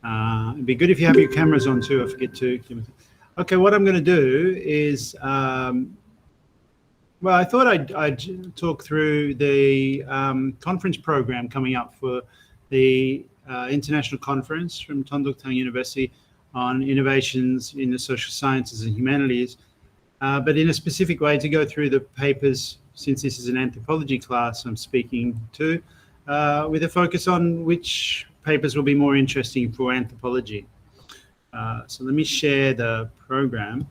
It'd be good if you have your cameras on too. I forget to. Okay, what I'm going to do is, well, I thought I'd talk through the conference program coming up for the international conference from Tonduk University on innovations in the social sciences and humanities, but in a specific way to go through the papers, since this is an anthropology class I'm speaking to, with a focus on which papers will be more interesting for anthropology. So let me share the program.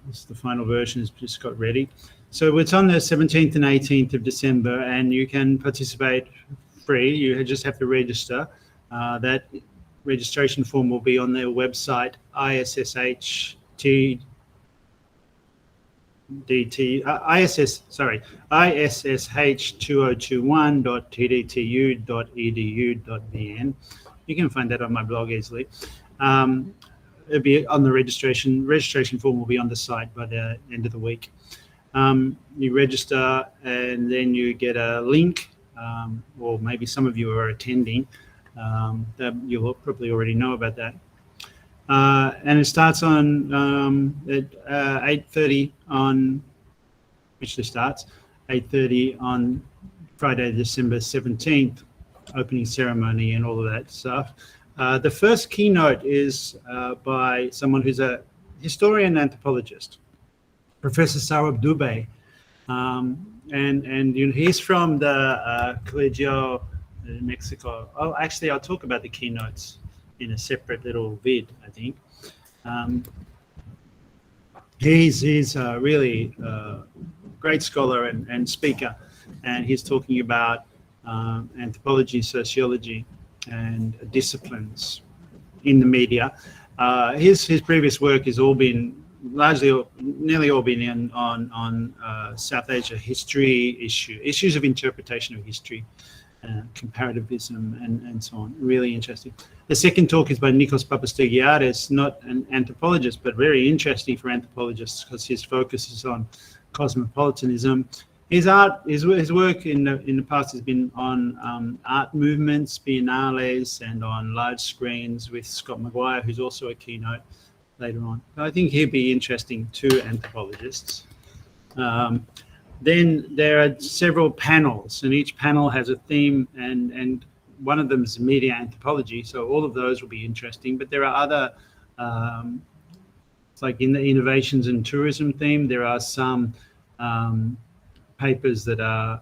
This is the final version, it's just got ready. So it's on the 17th and 18th of December, and you can participate free. You just have to register. That registration form will be on their website, ISSH2021.tdtu.edu.bn. You can find that on my blog easily. It'll be on the registration form will be on the site by the end of the week. You register and then you get a link, or maybe some of you are attending. That you'll probably already know about that. And it starts on at 8:30 on, which starts 8:30 on Friday, December 17th, opening ceremony and all of that stuff. The first keynote is by someone who's a historian anthropologist, Professor Saurabh Dubey, and he's from the Colegio de Mexico. Oh, actually, I'll talk about the keynotes in a separate little vid, I think. He's a really great scholar and speaker, and he's talking about anthropology, sociology, and disciplines in the media. His previous work has all been nearly all been on South Asia history issues of interpretation of history, comparativism, and so on. Really interesting. The second talk is by Nicolas Papasteguiades, not an anthropologist, but very interesting for anthropologists because his focus is on cosmopolitanism. His work in the past has been on art movements, biennales, and on large screens with Scott Mcguire, who's also a keynote later on. So I think he'd be interesting to anthropologists. Then there are several panels, and each panel has a theme, and one of them is media anthropology. So all of those will be interesting. But there are other, it's like in the innovations and tourism theme, there are some papers that are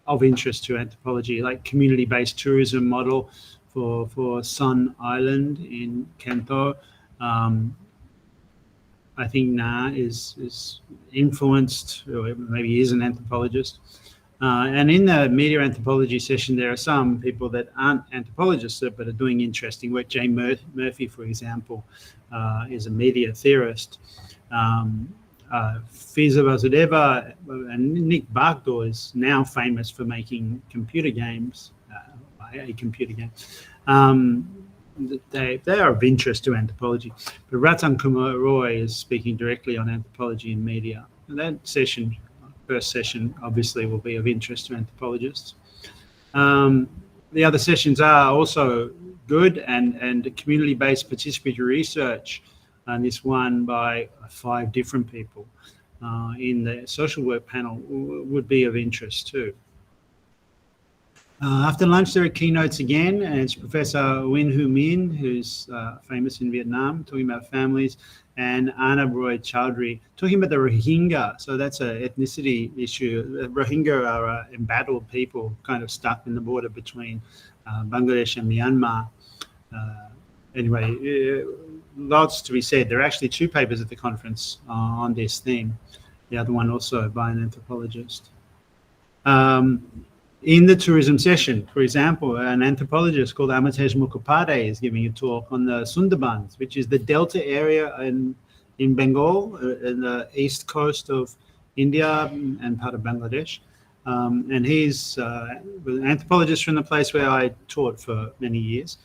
of interest to anthropology, like community-based tourism model for Sun Island in Kento. I think Na is influenced, or maybe is an anthropologist. And in the media anthropology session, there are some people that aren't anthropologists but are doing interesting work. Jay Murphy, for example, is a media theorist. Fiza Vasudeva and Nick Barkdor is now famous for making computer games, a computer game. They are of interest to anthropology. But Ratan Kumar Roy is speaking directly on anthropology and media. And that session, first session, obviously will be of interest to anthropologists. The other sessions are also good and community-based participatory research. And this one by 5 different people in the social work panel would be of interest too. After lunch, there are keynotes again, and it's Professor Nguyen Hu Min, who's famous in Vietnam, talking about families, and Anab Roy Chowdhury, talking about the Rohingya. So that's an ethnicity issue. Rohingya are embattled people kind of stuck in the border between Bangladesh and Myanmar. Anyway, lots to be said. There are actually 2 papers at the conference on this theme. The other one also by an anthropologist. In the tourism session, for example, an anthropologist called Amitesh Mukhopadhyay is giving a talk on the Sunderbans, which is the delta area in Bengal, in the east coast of India and part of Bangladesh. And he's an anthropologist from the place where I taught for many years.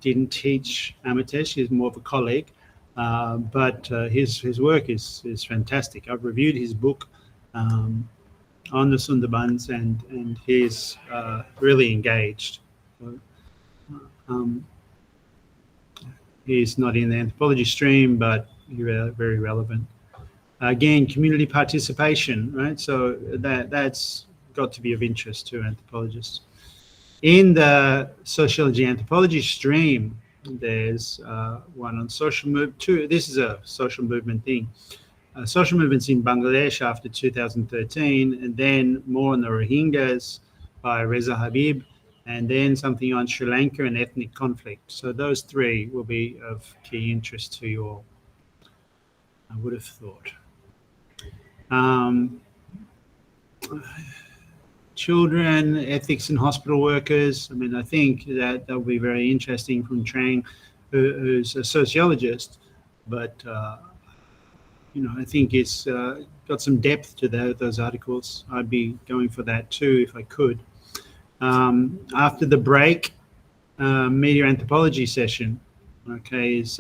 Didn't teach Amitesh, he's more of a colleague, but his work is fantastic. I've reviewed his book on the Sunderbans, and he's really engaged. So, he's not in the anthropology stream, but very relevant. Again, community participation, right? So that's got to be of interest to anthropologists. In the sociology anthropology stream, there's one on social movement. This is a social movement thing. Social movements in Bangladesh after 2013, and then more on the Rohingyas by Reza Habib, and then something on Sri Lanka and ethnic conflict. So those three will be of key interest to you all, I would have thought. Children, ethics and hospital workers. I mean, I think that will be very interesting from Trang, who's a sociologist, but I think it's got some depth to those articles. I'd be going for that too if I could. After the break, media anthropology session, okay, is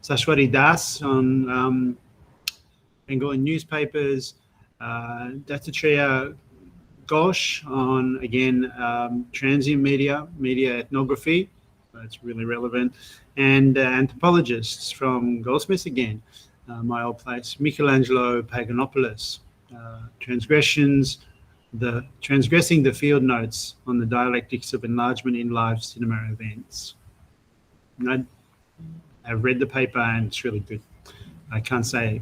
Sashwari Das on Bengali newspapers, Dattatraya Ghosh on, again, transient media ethnography. That's really relevant. And anthropologists from Goldsmiths again, my old place, Michelangelo Paganopoulos, transgressing the field notes on the dialectics of enlargement in live cinema events. And I've read the paper and it's really good. I can't say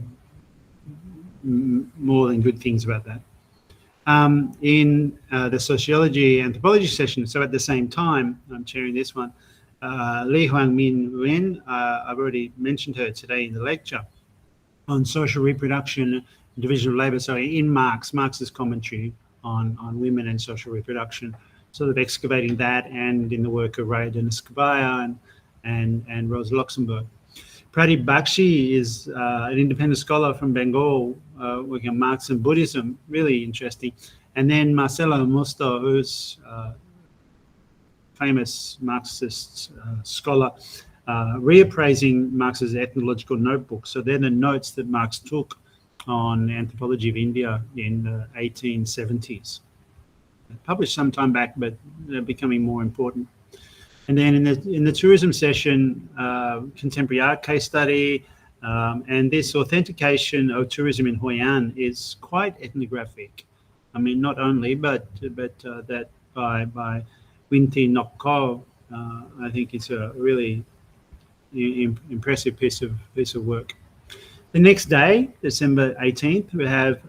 more than good things about that. In the sociology anthropology session, so at the same time, I'm chairing this one, Li Huangmin Wen, I've already mentioned her today in the lecture, on social reproduction and division of labour. So in Marx's commentary on women and social reproduction, sort of excavating that, and in the work of Ray Mcguire and Rosa Luxemburg. Pradip Bakshi is an independent scholar from Bengal, working on Marx and Buddhism, really interesting. And then Marcelo Musto, who's famous Marxist scholar, reappraising Marx's ethnological notebook. So they're the notes that Marx took on anthropology of India in the 1870s. Published some time back, but they're becoming more important. And then in the tourism session, contemporary art case study, and this authentication of tourism in Hoi An is quite ethnographic. I mean, not only, but that by Winti Nokko, I think it's a really impressive piece of work. The next day, December 18th, we have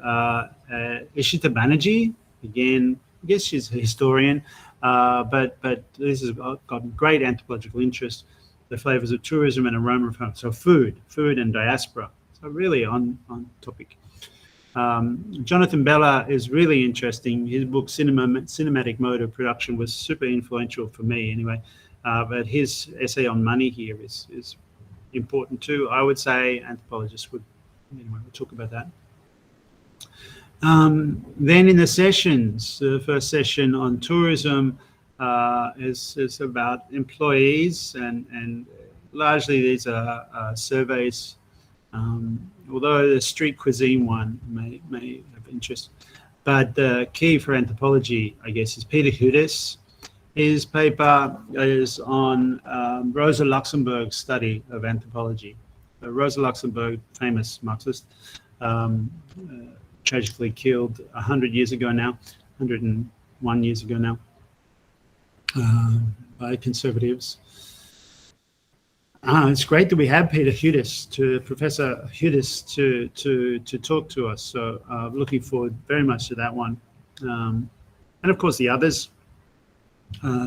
Ishita Banerjee. Again, I guess she's a historian, but this has got great anthropological interest, the flavours of tourism and aroma of home. So food and diaspora. So really on topic. Jonathan Bella is really interesting. His book, Cinematic Mode of Production, was super influential for me anyway. But his essay on money here is important too. I would say anthropologists would, we'll talk about that. Then in the sessions, the first session on tourism is about employees, and largely these are surveys, although the street cuisine one may have interest. But the key for anthropology, I guess, is Peter Hudis. His paper is on Rosa Luxemburg's study of anthropology. Rosa Luxemburg, famous Marxist, tragically killed 101 years ago now, by conservatives. It's great that we have Peter Hudis, Professor Hudis, to talk to us. So looking forward very much to that one, and of course the others.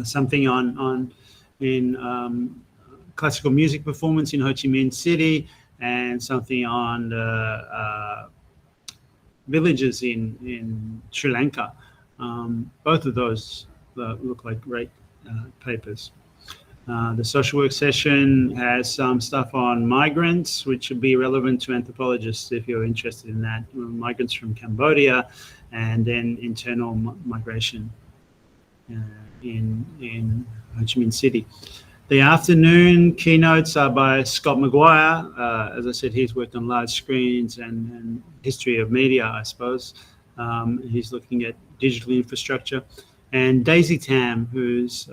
Something in classical music performance in Ho Chi Minh City, and something on villages in Sri Lanka. Both of those look like great papers. The social work session has some stuff on migrants, which would be relevant to anthropologists if you're interested in that. Migrants from Cambodia, and then internal migration in Ho Chi Minh City. The afternoon keynotes are by Scott Mcguire. As I said, he's worked on large screens and history of media, I suppose. He's looking at digital infrastructure. And Daisy Tam, who's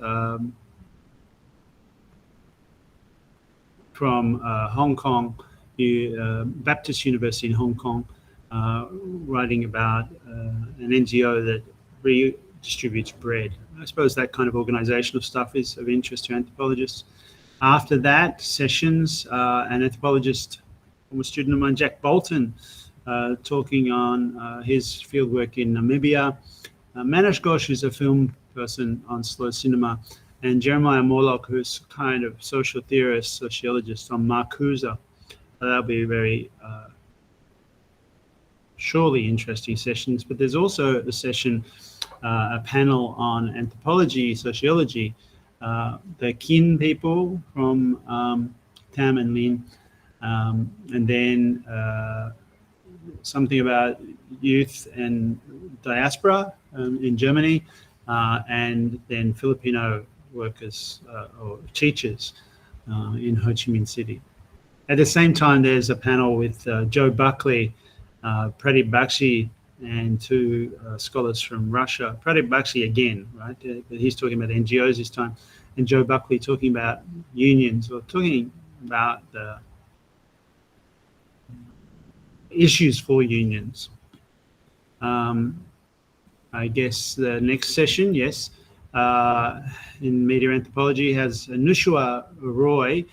from Hong Kong, Baptist University in Hong Kong, writing about an NGO that redistributes bread. I suppose that kind of organizational stuff is of interest to anthropologists. After that, sessions, an anthropologist, former student of mine, Jack Bolton, talking on his fieldwork in Namibia. Manish Ghosh, who's a film person on slow cinema, and Jeremiah Morlock, who's kind of social theorist, sociologist on Marcuse. That'll be very surely interesting sessions. But there's also a session, a panel on anthropology, sociology, the Kin people from Tam and Lin, and then something about youth and diaspora in Germany, and then Filipino workers or teachers in Ho Chi Minh City. At the same time, there's a panel with Joe Buckley, Pradip Bakshi, and two scholars from Russia. Pradip Bakshi again, right? He's talking about NGOs this time, and Joe Buckley talking about unions, or talking about the issues for unions. I guess the next session, yes, in media anthropology has Nushua Roy.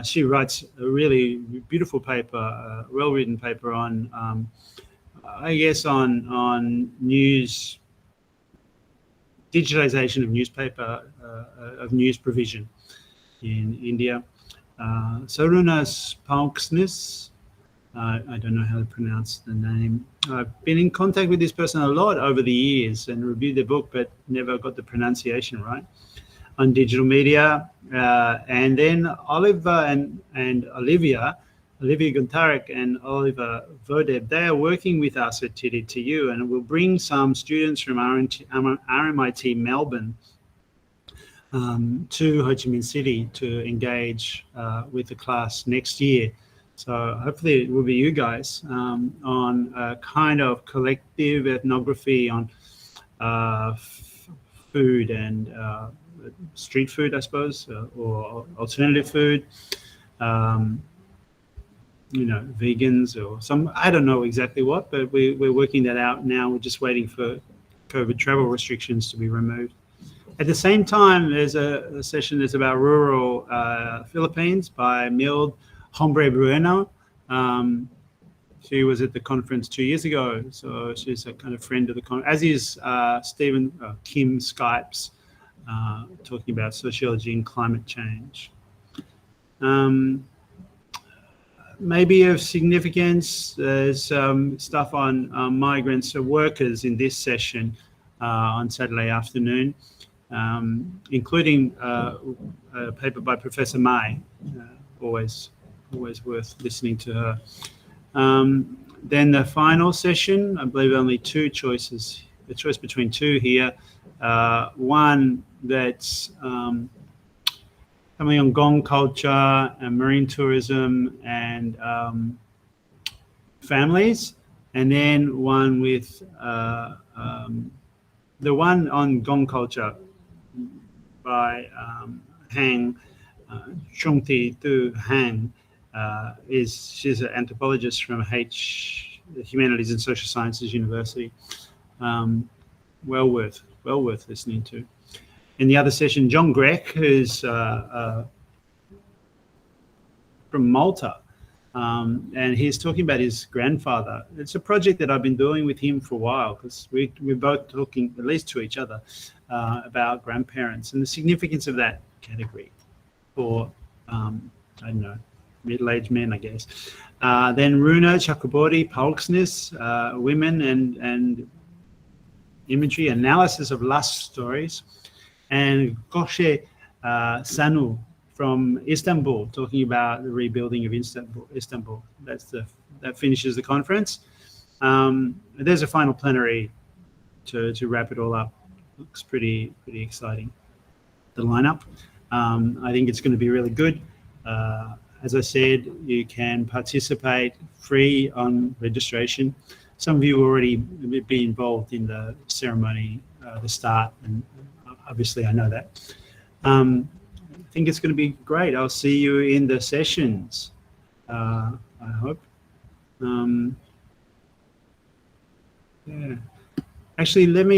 She writes a really beautiful paper, well-written paper on, I guess, on news, digitization of newspaper, of news provision in India. Sarunas Pauksnis, I don't know how to pronounce the name. I've been in contact with this person a lot over the years and reviewed their book, but never got the pronunciation right, on digital media. And then Oliver and Olivia Guntarek and Oliver Vodeb, they are working with us at TDTU, and we'll bring some students from RMIT Melbourne to Ho Chi Minh City to engage with the class next year. So hopefully it will be you guys on a kind of collective ethnography on food and street food, I suppose, or alternative food, you know, vegans or some, I don't know exactly what, but we're working that out now. We're just waiting for COVID travel restrictions to be removed. At the same time, there's a session that's about rural Philippines by Mild Hombre Bueno. She was at the conference 2 years ago, so she's a kind of friend of the conference, as is Kim Skypes, talking about sociology and climate change. Maybe of significance, there's stuff on migrants or workers in this session on Saturday afternoon, including a paper by Professor Mai, always worth listening to her. Then the final session, I believe only two choices, a choice between two here. One that's coming on Gong culture and marine tourism and families, and then one with the one on Gong culture by Hang, Chungti Tu Hang. She's an anthropologist from Humanities and Social Sciences University. Well worth listening to. In the other session, John Grech, who's from Malta, and he's talking about his grandfather. It's a project that I've been doing with him for a while, because we're both talking, at least to each other, about grandparents and the significance of that category for, I don't know, middle-aged men, I guess. Then Runa Chakraborty, Paulksness, women and imagery, analysis of lust stories, and Goshe Sanu from Istanbul, talking about the rebuilding of Istanbul. That finishes the conference. There's a final plenary to wrap it all up. Looks pretty exciting, the lineup. I think it's going to be really good. As I said, you can participate free on registration. Some of you will already be involved in the ceremony, the start, and obviously I know that. think it's going to be great. I'll see you in the sessions, I hope. Yeah. Actually, let me